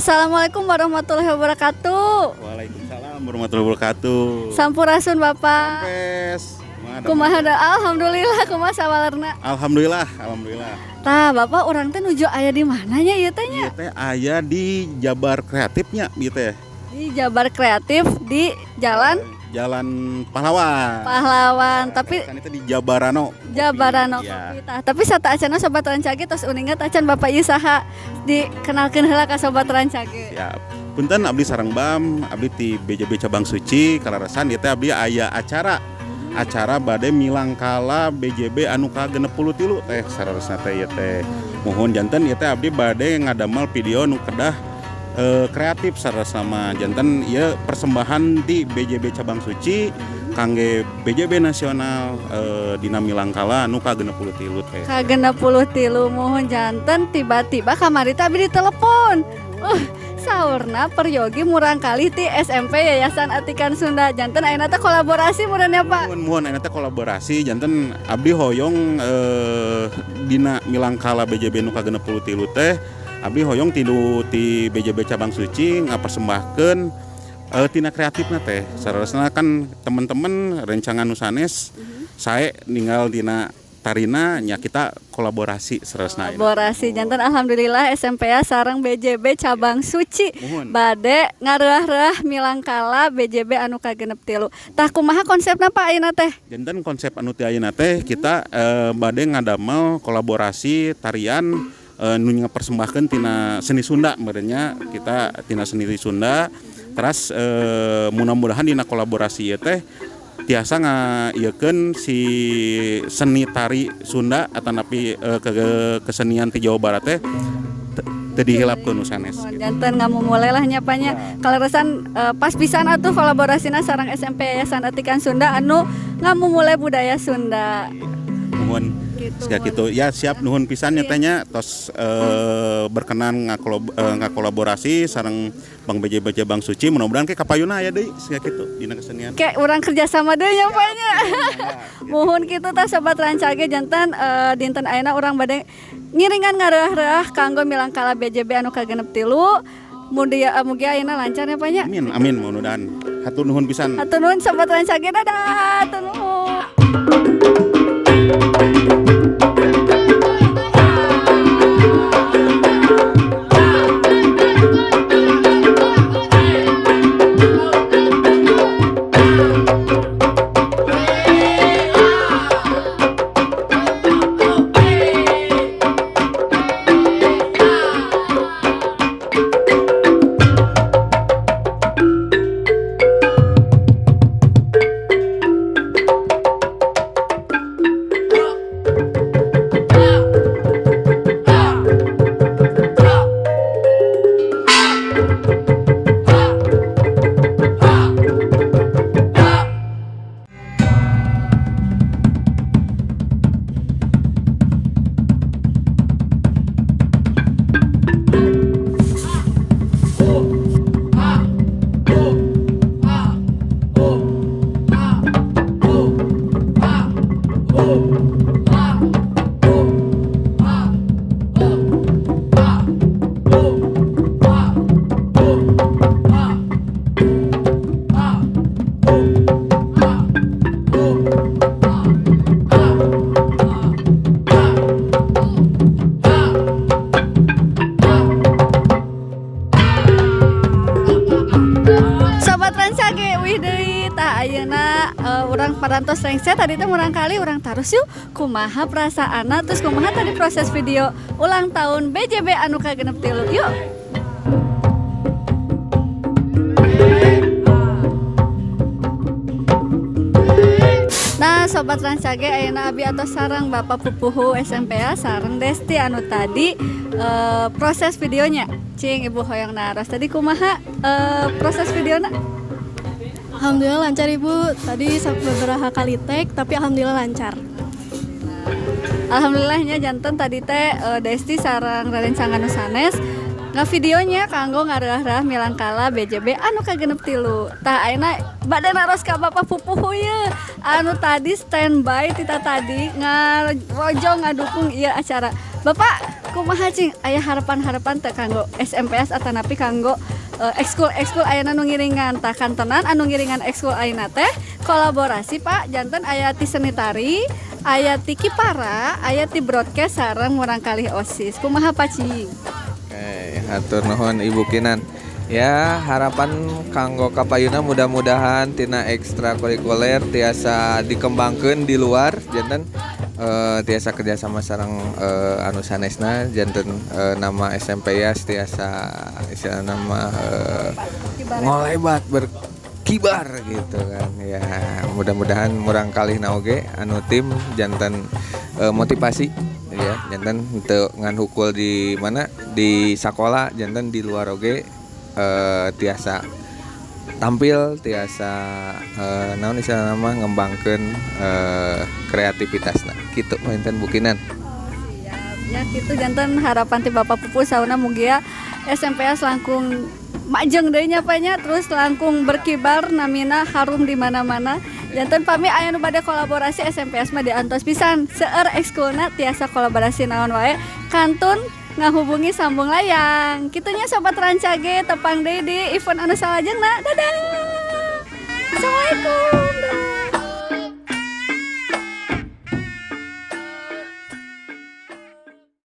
Assalamualaikum warahmatullahi wabarakatuh. Waalaikumsalam warahmatullahi wabarakatuh. Sampurasun Bapak. Sampes. Kumaha da? Alhamdulillah, kumaha sawalerna? Alhamdulillah. Tah, Bapak urang teh nuju aya di mananya ieu teh nya? Ieu teh aya di Jabar Kreatifnya ieu teh. Di Jabar Kreatif di Jalan Pahlawan. Tapi kan itu di Jabarano. Jabarano Iya. kopi tah. Tapi sata acanna sobat Rancage tos uningat acan Bapak ieu saha dikenalkeun heula ka sobat Rancage. Ya, punten abdi sareng Bam, abdi ti BJB Cabang Suci kalarasan ieu teh abdi aya acara bade milangkala BJB anu ka-63 teh sararosna teh ieu teh. Mohon janten ieu teh abdi bade ngadamel video nu kedah kreatif sarasama janten ieu persembahan di BJB Cabang Suci kangge BJB nasional dina milangkala anu ka-63 teh. Ka-63 mohon janten tiba-tiba kamari teh abdi ditelepon. Saurna peryogi murang kali ti SMP Yayasan Atikan Sunda janten ayeuna teh kolaborasi murannya Pak. Mohon ayeuna teh kolaborasi janten abdi hoyong dina milangkala BJB nu ka-63 teh abdi hoyong ti BJB Cabang Suci ngapersembahkeun tina kreatifna teh. Sarasna kan teman-teman rencangan nu sanes sae ninggal dina tarina nya kita kolaborasi sarasna. Kolaborasi janten alhamdulillah SMPA sareng BJB Cabang Suci bade ngareuah-reuah milangkala BJB anu ka-63. Tah kumaha konsepna Pak ayeuna teh? Janten konsep anu teh ayeuna teh kita bade ngadamel kolaborasi tarian nu ngapersembahkeun tina seni Sunda merenya kita tina seni Sunda teras mudah-mudahan dina kolaborasi ieu teh tiasa ngaieukeun si seni tari Sunda atanapi kesenian ti Jawa Barat teh teu dihilapkeun nu sanes. Janten ngamumule lah nya panya kaleresan pas pisan atuh kolaborasina sareng SMP Yayasan Atikan Sunda anu ngamumule budaya Sunda. Mohon gitu ya siap nuhun pisan nyatanya tos berkenan ngakolaborasi sareng Bang BJB Cabang Suci mudah-mudahan ke kapayuna aya deui sia kitu dina kesenian. Ke urang kerja sama deui nya panya. Muhun kitu tah sobat Rancage janten dinten ayeuna urang bade ngiringan ngareuah-reuah kanggo milangkala BJB anu ka-63. Mugi ayeuna lancar ya panya. Amin mudah-mudahan. Hatur nuhun pisan. Hatur nuhun sobat Rancage dadah. Hatur nuhun. Ayeuna urang parantos rengse tadi teh murang kali urang tarus yuk kumaha perasaana terus kumaha tadi proses video ulang tahun BJB anu ka-63 yuk. Nah sobat Rancage ayeuna abi atos sareng Bapak Pupuhu SMPA sareng Desti anu tadi proses videonya cing Ibu hoyong naros tadi kumaha proses videona? Alhamdulillah lancar Ibu, tadi beberapa kali take tapi alhamdulillah lancar. Alhamdulillahnya janten tadi teh Desti sareng Raden Sanganu sanes ngavideonya kanggo ngareuah-reuah milangkala BJB anu ka-63. Tah ayeuna bade naros ka Bapak Pupuhu ye anu tadi standby tita tadi ngarojo ngadukung ieu acara. Bapak kumaha cing aya harapan-harapan teh kanggo SMPS atau napi kanggo ekskul ayeuna nu ngiringan tah kantonan anu ngiringan ekskul ayeuna teh kolaborasi Pak janten aya ti seni tari aya ti kipara aya ti broadcast sareng murang kalih OSIS kumaha Pak cing. Hatur nuhun Ibu Kinan. Ya, harapan kanggo kapayuna mudah-mudahan tina ekstrakurikuler tiasa dikembangkeun di luar janten tiasa kerjasama sareng anu sanesna janten nama SMPS tiasa istilah nama ngolebat berkibar gitu kan. Ya, mudah-mudahan murang kalih naoge anu tim janten motivasi ya janten teu ngan hukul di mana di sekolah janten di luar oge tiasa tampil tiasa naon istilah nama ngembangkeun kreativitasna kitu mainten bukinan. Ya gitu janten harapan ti Bapak Pupu sauna mugia SMPS langkung majeng deui nya Pak nya terus langkung berkibar namina harum di mana-mana. Janten pami aya nu bade kolaborasi SMPS mah diantos pisan seueur ekskulna tiasa kolaborasi naon wae kantun ngahubungi sambung layang. Kitunya sobat Rancage tepang deui di event anu salajengna. Dadah. Assalamualaikum.